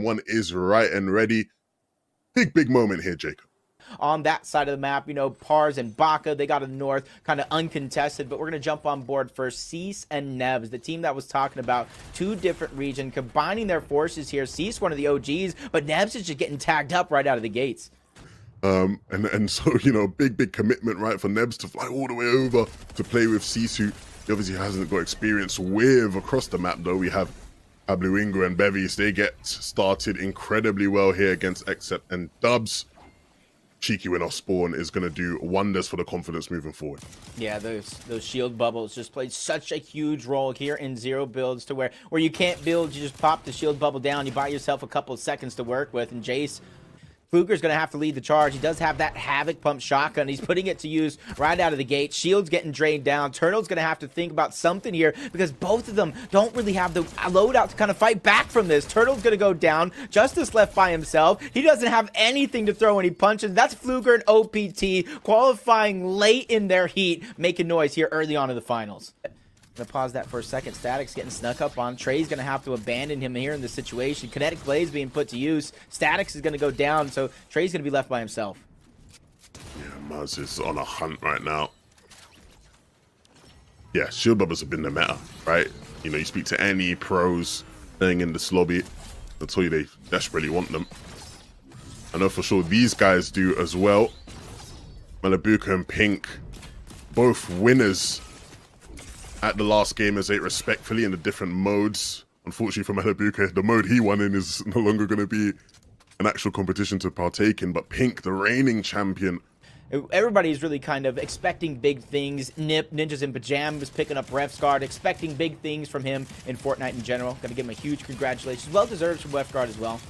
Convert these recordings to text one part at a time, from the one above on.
Team 1 is right and ready. Big moment here, Jacob. On that side of the map, you know, Pars and Baka, they got in the north, kind of uncontested, but we're going to jump on board first. Cease and Nebs, the team that was talking about, two different regions, combining their forces here. Cease, one of the OGs, but Nebs is just getting tagged up right out of the gates. And so, you know, big commitment, right, for Nebs to fly all the way over to play with Cease, who he obviously hasn't got experience with across the map, though. We have Abluinga and Bevies. They get started incredibly well here against Except and Dubs. Cheeky win off spawn is going to do wonders for the confidence moving forward. Yeah, those shield bubbles just played such a huge role here in zero builds, to where you can't build, you just pop the shield bubble down, you buy yourself a couple of seconds to work with, and Jace Fluger's going to have to lead the charge. He does have that Havoc Pump shotgun. He's putting it to use right out of the gate. Shield's getting drained down. Turtle's going to have to think about something here, because both of them don't really have the loadout to kind of fight back from this. Turtle's going to go down. Justice left by himself. He doesn't have anything to throw any punches. That's Fluger and OPT qualifying late in their heat, making noise here early on in the finals. I'm gonna pause that for a second. Static's getting snuck up on. Trey's gonna have to abandon him here in this situation. Kinetic Blaze being put to use. Statics is gonna go down, so Trey's gonna be left by himself. Yeah, Maz is on a hunt right now. Yeah, shield bubbles have been the meta, right? You know, you speak to any pros playing in this lobby, they'll tell you they desperately want them. I know for sure these guys do as well. Malabuka and Pink, both winners at the last game as 8 respectfully in the different modes. Unfortunately for Malabuka, the mode he won in is no longer going to be an actual competition to partake in, but Pink, the reigning champion. Everybody's really kind of expecting big things. Nip, Ninjas in Pajamas picking up Refsguard, expecting big things from him in Fortnite in general. Gonna give him a huge congratulations. Well deserved from Refsguard as well.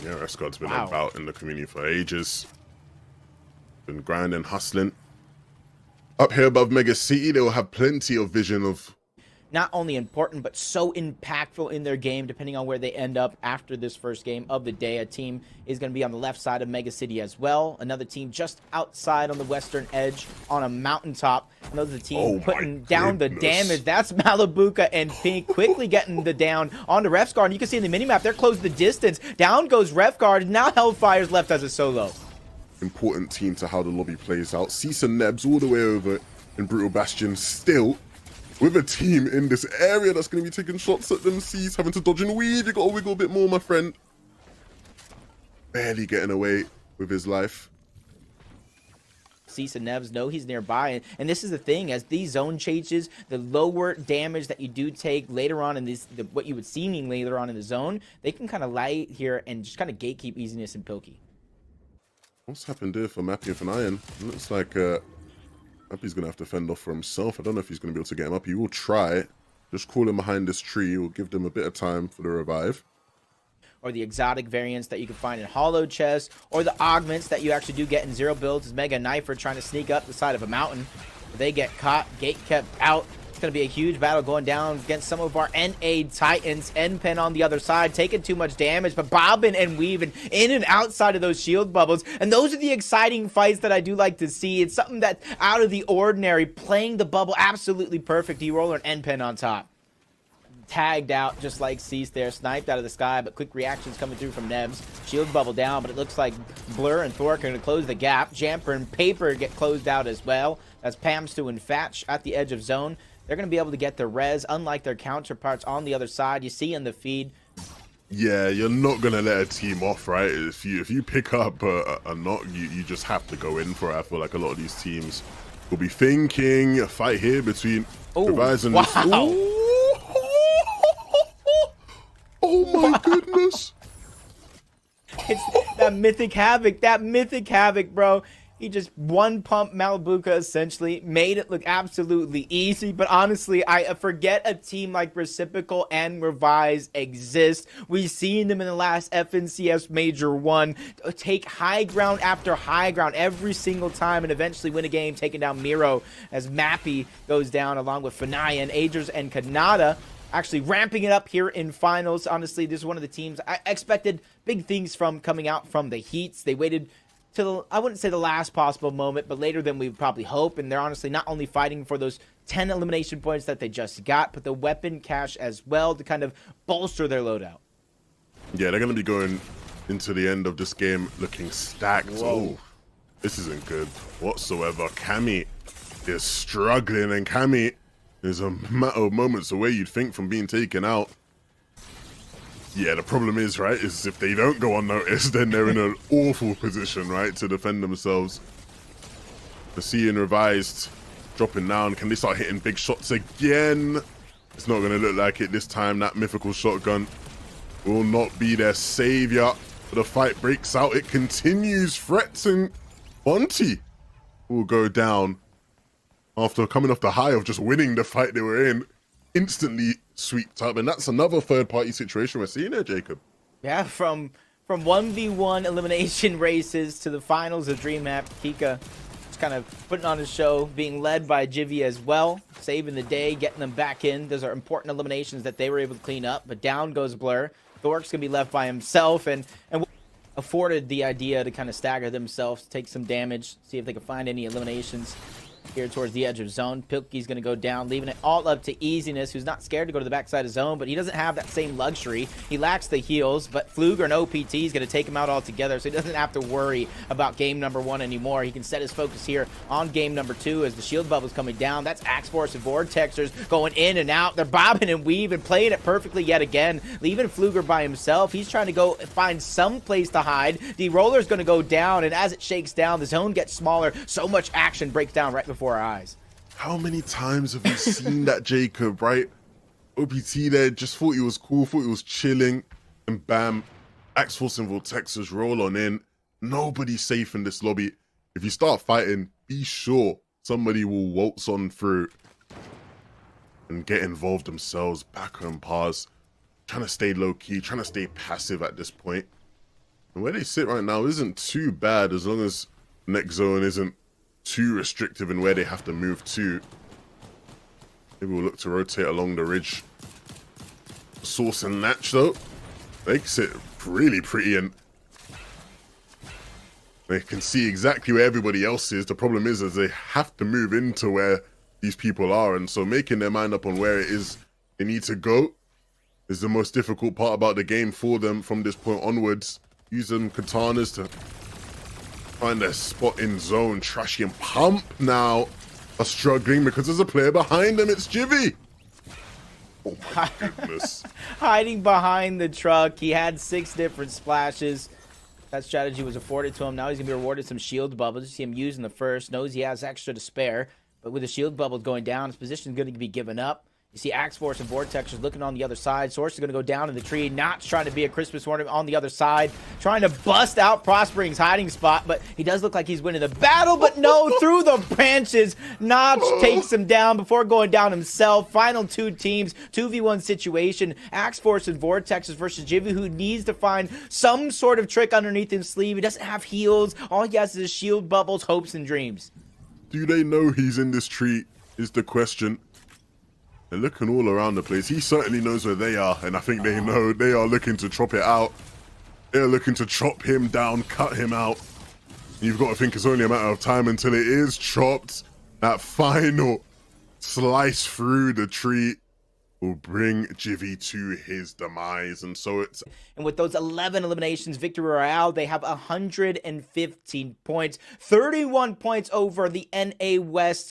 Yeah, Refsguard's been about in the community for ages. Been grinding, hustling. Up here above Mega City, they will have plenty of vision of... Not only important, but so impactful in their game, depending on where they end up after this first game of the day. A team is going to be on the left side of Mega City as well. Another team just outside on the western edge on a mountaintop. Another team putting down the damage. That's Malabuka and Pink quickly getting the down onto Refsguard. And you can see in the minimap, they're closing the distance. Down goes Refsguard. Now Hellfire's left as a solo. Important team to how the lobby plays out. Cease and Nebs all the way over in Brutal Bastion, still with a team in this area that's going to be taking shots at them. Cease having to dodge and weave. You got to wiggle a bit more, my friend. Barely getting away with his life. Cease and Nebs know he's nearby, and this is the thing, as these zone changes, the lower damage that you do take later on in this, what you would seemingly later on in the zone, they can kind of lie here and just kind of gatekeep easiness and Pilkey. What's happened there for Mappy and Fanayan? It looks like Mappy's going to have to fend off for himself. I don't know if he's going to be able to get him up. He will try. Just call him behind this tree. We'll give them a bit of time for the revive. Or the exotic variants that you can find in hollow chests, or the augments that you actually do get in zero builds. Is Mega Knifer trying to sneak up the side of a mountain. They get caught. Gate kept out. It's going to be a huge battle going down against some of our NA Titans. N-Pen on the other side, taking too much damage, but bobbing and weaving in and outside of those shield bubbles. And those are the exciting fights that I do like to see. It's something that's out of the ordinary, playing the bubble absolutely perfect. D-Roller and N-Pen on top. Tagged out just like Cease there, sniped out of the sky, but quick reactions coming through from Nebs. Shield bubble down, but it looks like Blur and Thor are going to close the gap. Jamper and Paper get closed out as well. That's Pamstu and Fatch at the edge of zone. They're going to be able to get the res, unlike their counterparts on the other side. You see in the feed. Yeah, you're not going to let a team off, right? If you pick up a knock, you just have to go in for it. I feel like a lot of these teams will be thinking a fight here between Revise and... Wow. Oh my goodness. It's that Mythic Havoc, bro. He just one-pump Malabuka, essentially, made it look absolutely easy. But honestly, I forget a team like Reciprocal and Revise exist. We've seen them in the last FNCS Major 1 take high ground after high ground every single time and eventually win a game, taking down Miro as Mappy goes down along with Fanayan, Agers, and Kanata. Actually ramping it up here in finals. Honestly, this is one of the teams I expected big things from coming out from the Heats. They waited to the, I wouldn't say the last possible moment, but later than we would probably hope. And they're honestly not only fighting for those 10 elimination points that they just got, but the weapon cache as well to kind of bolster their loadout. Yeah, they're going to be going into the end of this game looking stacked. Whoa. Oh, this isn't good whatsoever. Cammy is struggling, and Cammy is a matter of moments away, you'd think, from being taken out. Yeah, the problem is, right, is if they don't go unnoticed, then they're in an awful position, right, to defend themselves. The Seeing Revised dropping down. Can they start hitting big shots again? It's not going to look like it this time. That mythical shotgun will not be their savior. The fight breaks out. It continues. Threats and Bonte will go down after coming off the high of just winning the fight they were in. Instantly sweeped up, and that's another third-party situation we're seeing there, Jacob. Yeah, from 1v1 elimination races to the finals of DreamHack, Kika just kind of putting on his show, being led by Jivy as well, saving the day, getting them back in. Those are important eliminations that they were able to clean up, but down goes Blur. Thork's gonna be left by himself, and afforded the idea to kind of stagger themselves, take some damage, see if they can find any eliminations here towards the edge of zone. Pilkey's going to go down, leaving it all up to Easiness, who's not scared to go to the backside of zone, but he doesn't have that same luxury. He lacks the heals, but Fluger and OPT is going to take him out altogether, so he doesn't have to worry about game number 1 anymore. He can set his focus here on game number 2 as the shield bubble's coming down. That's Axe Force and Vortexers going in and out. They're bobbing and weaving, playing it perfectly yet again, leaving Fluger by himself. He's trying to go find some place to hide. D-Roller's going to go down, and as it shakes down, the zone gets smaller. So much action breaks down right before our eyes. How many times have we seen that, Jacob, right? OPT there just thought he was cool, thought he was chilling, and bam, Axe Force and Vortexers roll on in. Nobody's safe in this lobby. If you start fighting, be sure somebody will waltz on through and get involved themselves, back home pass, trying to stay low-key, trying to stay passive at this point. And where they sit right now isn't too bad as long as next zone isn't too restrictive in where they have to move to. Maybe we'll look to rotate along the ridge. Source and Natch, though, they sit really pretty, and they can see exactly where everybody else is. The problem is they have to move into where these people are, and so making their mind up on where it is they need to go is the most difficult part about the game for them from this point onwards. Use them katanas to find their spot in zone. Trashy and Pump now are struggling because there's a player behind them. It's Jivy. Oh my goodness. Hiding behind the truck. He had 6 different splashes. That strategy was afforded to him. Now he's going to be rewarded some shield bubbles. You see him using the first. Knows he has extra to spare. But with the shield bubbles going down, his position is going to be given up. You see Axe Force and Vortexers looking on the other side. Source is going to go down in the tree. Notch trying to be a Christmas ornament on the other side. Trying to bust out Prospering's hiding spot. But he does look like he's winning the battle. But no, through the branches. Notch takes him down before going down himself. Final 2 teams. 2v1 situation. Axe Force and Vortexers versus Jivy, who needs to find some sort of trick underneath his sleeve. He doesn't have heals. All he has is shield bubbles, hopes, and dreams. Do they know he's in this tree is the question. They're looking all around the place. He certainly knows where they are, and I think they know they are looking to chop it out. They're looking to chop him down, cut him out. You've got to think it's only a matter of time until it is chopped. That final slice through the tree will bring Jivy to his demise, and so it's... And with those 11 eliminations, Victory Royale, they have 115 points, 31 points over the NA West